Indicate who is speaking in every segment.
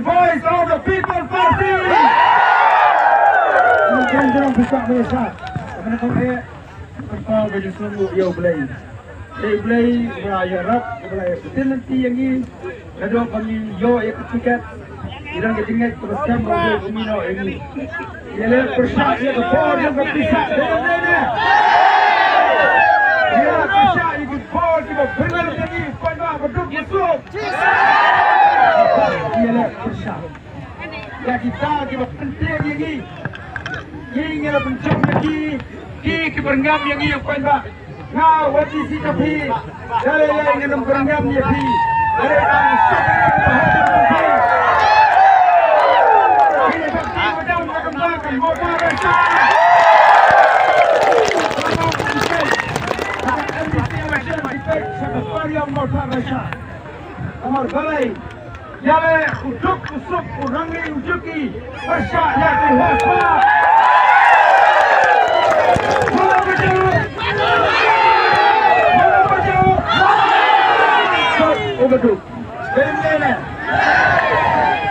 Speaker 1: Voice of the People Party. Jangan buka biasa. Karena kau berjumpa dia belai. Dia belai beraya rap, beraya betul nanti yang ini. Kadang kami yo ikut tiket. Irang ketinggal terus kami berjumpa Umino ini. Dia lihat persat dia kepor dia berpisah. Dia persat ikut kepor dia berenang lagi. Pandang berduk masuk. Dia lihat persat. Ya kita penting lagi. Ini adalah pencapaian lagi. Kita berenggam yang ini poin bah. Nah, wajib si tapi dari yang ini berenggam lagi. Dari yang ini ini bagi macam mengembangkan motor rasa. Sekretariat motor rasa. Amar balai. Jale ujuk usuk urangi ujuki. Rasa yang dihaspa. Beduk, benar.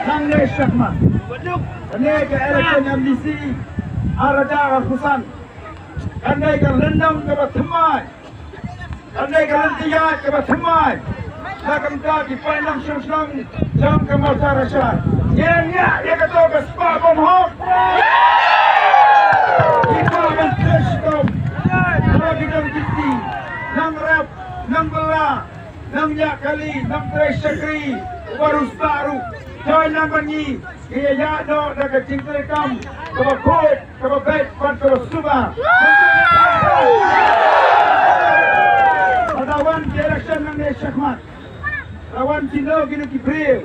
Speaker 1: Nangge syakma. Beduk. Ini ke election MDC, Araja Al-Husan. Ini ke rendam ke Batamai. Ini ke rentiat ke Batamai. Nakam tak di pandang syam jam ke Malta Rashad. Ia kata ke spa bom hok. Kita mencesh tom. Bagi dan kita, nang rap, nang belah. Namnya kali, nam tres sakri, baru baru, join namanya, ia yado daga cingkrekam, kaba kod, kaba bet, kaba suba. Adawan election namanya syakmat, awan cino gini kibril,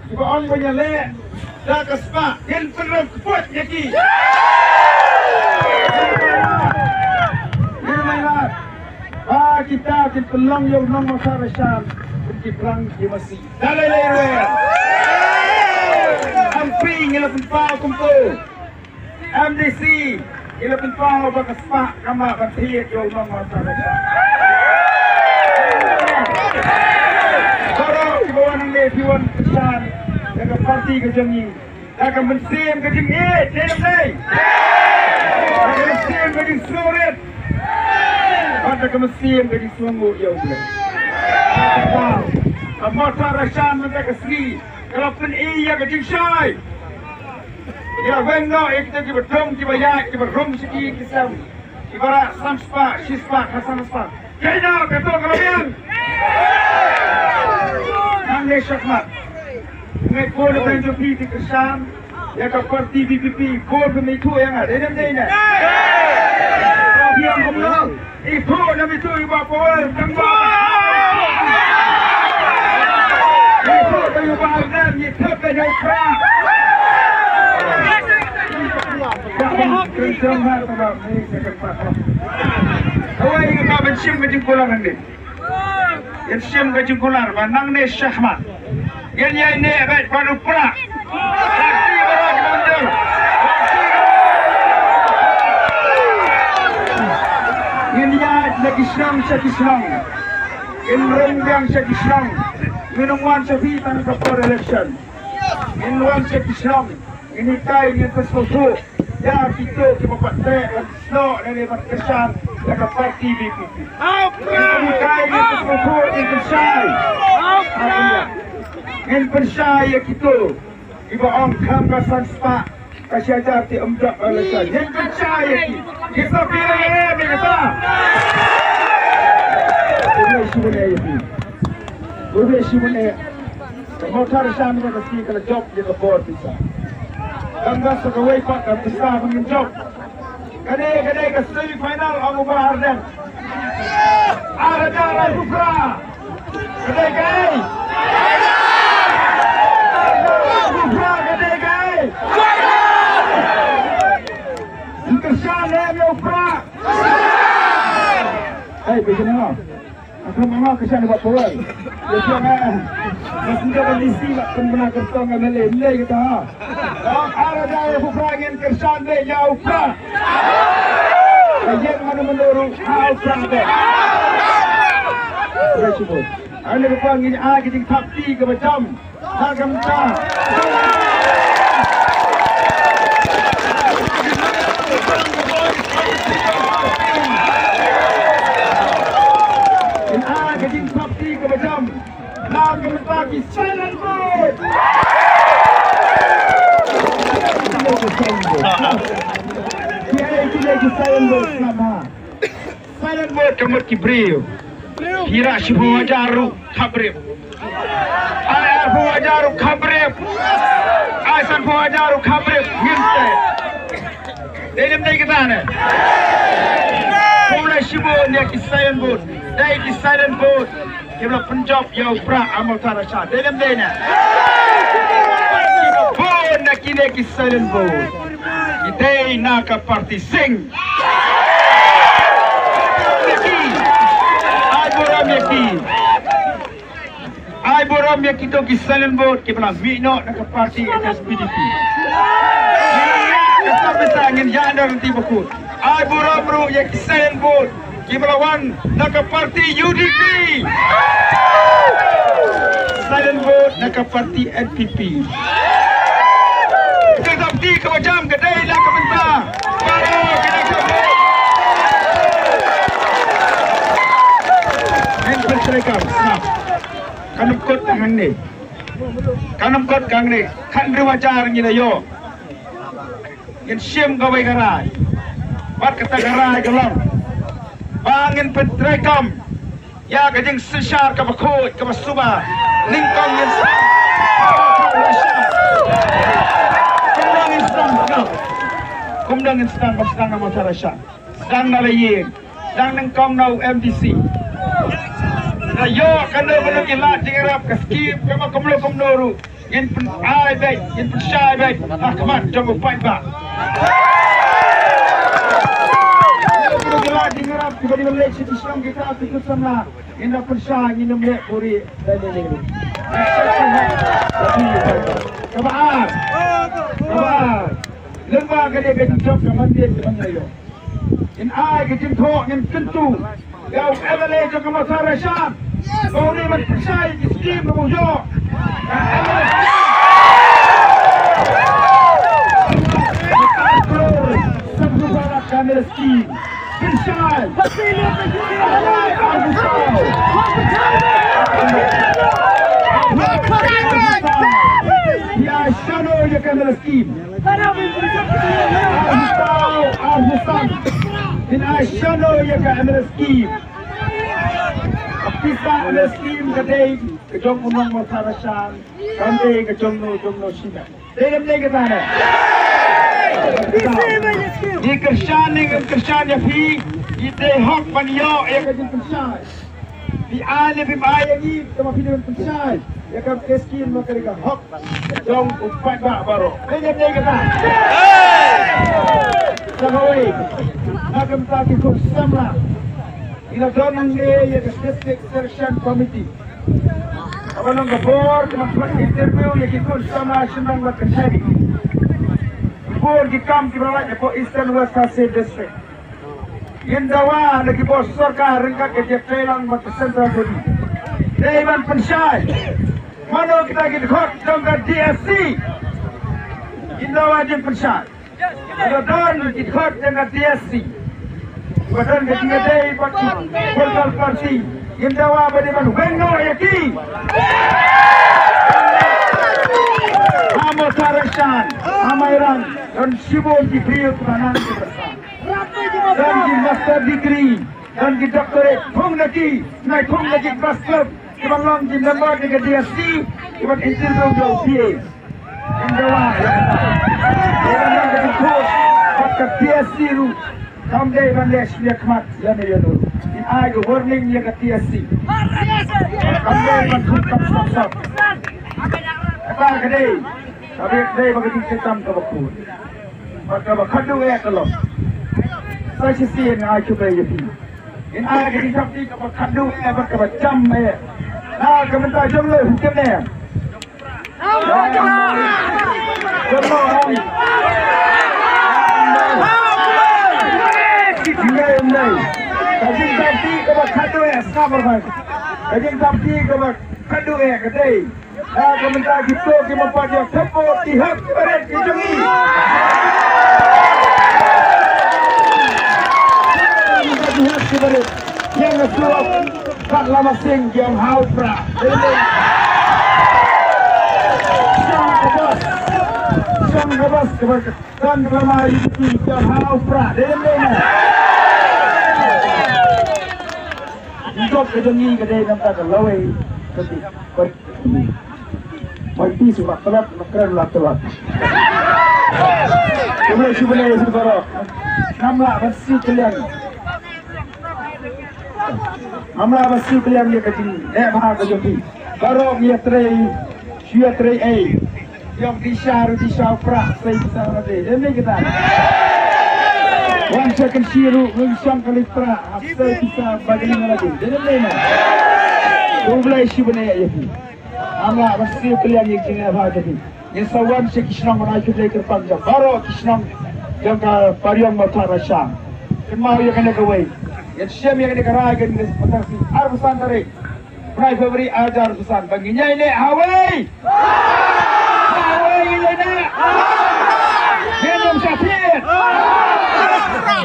Speaker 1: kiba orang banyak le, daga spa, gen perlu kuat yaki. Kita pelang yang nama Sarashan untuk perang di Mesir. Dalai leher. Amping ialah pempau kumpul. MDC ialah pempau bakas pak kamar bertiak yang nama Sarashan. Kalau di bawah nang lepiwan pesan dengan parti kejengi, akan mensim kejengi, dalam lay. Akan mensim kejeng surit. Pada kemesin dari sungguh ya udah. Motor Rashan mereka kesini. Kalau pun iya kecil syai. Ya benar kita berdom kita ya kita rum sedikit kita. Ibarat samspa, sispa, hasan spa. Kena betul kalian. Nangis syakmat. Ngai kode penjoki di kesan. Ya ke parti BPP kode itu yang ada. Ini. Yang ngomong. Itu nama itu ibu Paul tembak. Itu ibu Agnes itu penyokra. Kerjaan apa ini sekepat. Awak ini kau bencium kejengkulan ini. Bencium kejengkulan. Manang ni syahmat. Yang ini baik pada pula. Sakti berat mundur. India lagi Islam syaki Islam, Inrenggang syaki Islam, minuman syaki tanpa for election, minuman syaki Islam, ini kain yang tersusun, ya kita cuma pakai slow dari berkesan, dekat parti BPP. Ini kain yang tersusun. pensyai. Ngin pensyai kita. Iba om kam kasan spa. Kasih ajar ti umdak alasan. Ngin pensyai kita pilih kita. Udah sibuk ni. Udah sibuk ni. Motor sana kita sih kalau job di lebor bisa. Tangga sekawai pak dan bisa menginjok. Kadai ke semifinal Abu Bahar dan Arada Al-Bufra. Kadai. Al-Bufra kadai. Kersane Al-Bufra. Begini. Aku memang kesan buat pawai. Dia jangan. Masih ada lisi nak kena kertong dengan lelai kita. Arada Al-Bufra ingin kesan dia jauh pra. Kajian mana menurut hal praktek. Sudah cukup. Anda berpang ini kita takti ke macam. Takkan tak. Ini kita takti ke macam. Takkan tak. Silent vote. Silent vote kamar kibriu. Hira shibu wajaru khabrib. Ayar bu wajaru khabrib. Aisan bu wajaru khabrib. Hinte. Dalam day kita ne. Kumla shibu ni ki silent vote. Day ki silent vote. Kibla Punjab ya upra amal tarasha. Dalam day ne. Vote na kine ki silent vote. Kita nak parti sing. Ai boram ya kita ki silent vote ki pula mino nak parti SPDP. Kita bisa ngin janda nanti buku. Ai boram ru ya ki silent vote ki pula wan nak parti UDP. Silent vote nak parti NPP. Kita di ke macam kedai lah ke mentah. Baru kita ke. Yang bercerai snap. Kanam kot kang ni. Kanam kot kang ni. Kan riwajar ni na yo. Yang siam gawai garai. Bat kata garai galam. Bangin bercerai kam. Ya kajing sesar ke bakut ke basuba. Lingkong yang Kumdang sedang bersedang nama masyarakat, sedang nalayin, sedang nengkong nau MDC. Yo kena belum ilat jengerap ke skip, kama kumlo kumnoru, yen pen ai baik, yen pen syai baik, kemat jom upai ba. Belum ilat jengerap, tiba-tiba lek si Islam kita ikut sama, yen pen syai, yen lek puri dan ini. Kabar. Lembaga dia kejap ke mandir ke mandir. In ai kejim thok in kentu. Gau evaluate ke masyarakat. Kau ni percaya di skim kemujo. Sebelum barat kamera skim. Percaya. Ya shadow je kamera skim. In Ashano ya ka MSkim. Apisa MSkim kadai kejong unang masyarakat. Kami kejong no sina. Dalam ni kita na. Di kersan ya fi ite hak panyo ya kejong kersan. Di ale bi bayagi sama video kersan. Ya ka keskin makarika hak kejong upat ba baro. Dalam ni kita. Sahoi, agam taki kursamla. Ina donang ya ke district selection committee. Abalong gabor kemat interview ya ki kursamla senang buat kesini. Bor ki kam ki bawa ko Eastern West Kasih district. Yendawa lagi bos sarkar ringkat ke jepelang buat central body. Dewan pensyai. Mano kita ki khot dongga DSC. Yendawa jen pensyai. Badan ikut dengan DSC. Badan ketiga day bagi political party Yang jawab bagaimana? Wengo yaki. Amo Tarashan, Amairan, dan Shibon di Priyo Peranan Kebersaan. Dan di master degree, dan di doctorate, Thong lagi, naik Thong lagi class club, ibang long di number dengan DSC, ibang interview jauh PA. Yang jawab, ibang long dengan coach, pakai DSC ru, kamde ibang les lihat mat, yang dia dulu. In I go warning dia ke DSC. Kamde ibang tukap stop. Apa kedai? Tapi kedai bagi sistem kebakun. Maka bakadu kalau. Saya sih yang aku beri ini. In I kedai tapi kebakadu bakabacam Nah, kementar jumlah hukumnya. Kajing tapi kebakadu sabar baik. Kajing tapi kebakadu kedai. Nah, komentar gitu kita pada tempo tihak beret kijungi. Tihak beret yang ngesuap kat lama sing yang hau pra. Sang kebas keberkan lama itu yang hau pra. Untuk kijungi kedai nampak lawai sedih. Mati surat telat, makran lah telat. Kemudian sebenarnya saudara, namlah bersih kalian. Namlah bersih kalian dia kecil. Mahal kejoki. Baru dia tray, yang disah prak, saya bisa nanti. Ini kita. One second siru, mengisam kali prak, saya bisa bagaimana lagi. Jadi mana? Dua sebenarnya itu. Amla masih kalian yang jenis apa jadi? Yang sawan si Kishnam menaiki lekar panjang, baru Kishnam yang ke Pariang Matarasam. Semua yang kena kawai. Yang siapa yang kena keragan ini seperti arbusan tarik. Pernah Februari ajar arbusan. Baginya ini Hawaii. Hawaii ini nak. Minum syafir.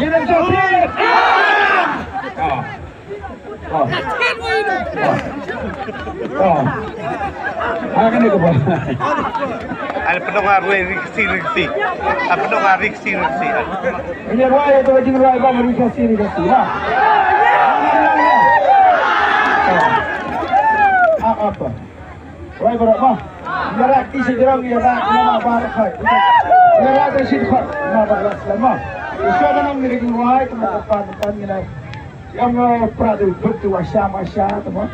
Speaker 1: Minum syafir. Akan itu apa?
Speaker 2: Ada pendengar riksi. Ada pendengar riksi.
Speaker 1: Ini raya itu wajib raya bang riksi lah. Apa? Raya berapa? Jarak isi jerang jarak lama barat. Jarak isi dekat lama barat lama. Siapa nama milik raya tempat ini? Yang peradu betul asya teman.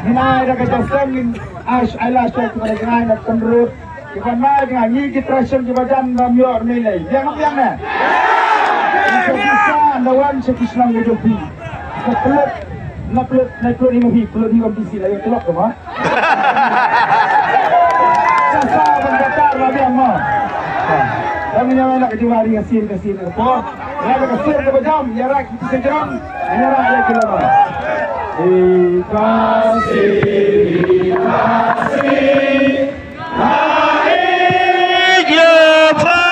Speaker 1: Ini ada kejadian as alas saya kepada dengan penurut. Kita naik dengan gigi terasa di badan ramyor nilai. Yang apa yang ni? Bisa lawan sekislang hidupi. Sepelut, nak pelut ni pelut ni kompisi lah yang telok tu mah. Sasa berdekat lagi amma. Kami yang nak kejuari kasir apa? Yang kasir ke bajam, jarak kita sejarang, jarak yang kelama. Kasih, hai Java,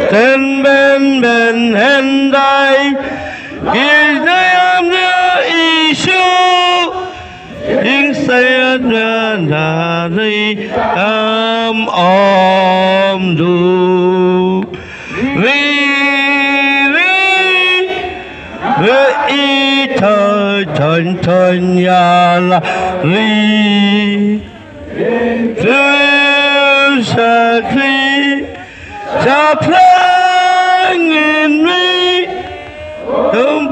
Speaker 1: ten ben hendai. Saya dari du thân ya la sa sa plangin mi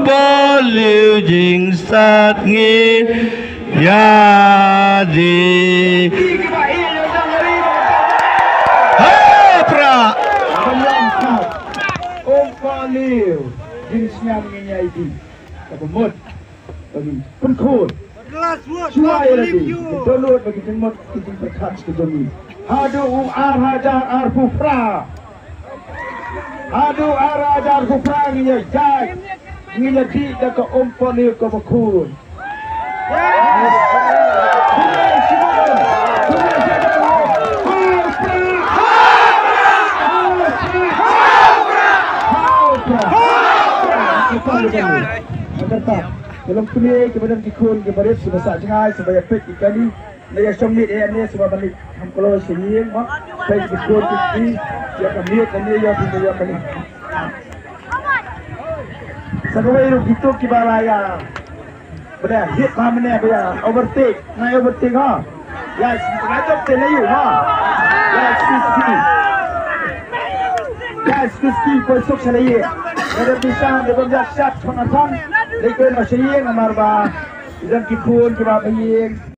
Speaker 1: ba liu jing sát nghi Jadi Hapra Liu jenisnya mengenai ini Mud bagi penkut Suai lagi Download bagi jemut Kijing berkat kedemi Aduh hajar arfufra Aduh hajar arfufra Nginya jai Nginya di Daka Liu kebakun dulu. Tetap. Dalam kuliah kemudian dikun kemudian sudah saja sebagai pek ikan ni yang ni ni sebab balik kalau sini mak pek dikun ini siapa ni ni yang punya balik. Sekarang itu gitu kibaraya. Benar hit mana dia overtake naik overtake ha. Ya macam terlalu ha. Ya sisi. Ya sisi besok selesai. Ada bisa dia shot pengataan. Lekin masih yang amar ba, idan kipun kiba baying.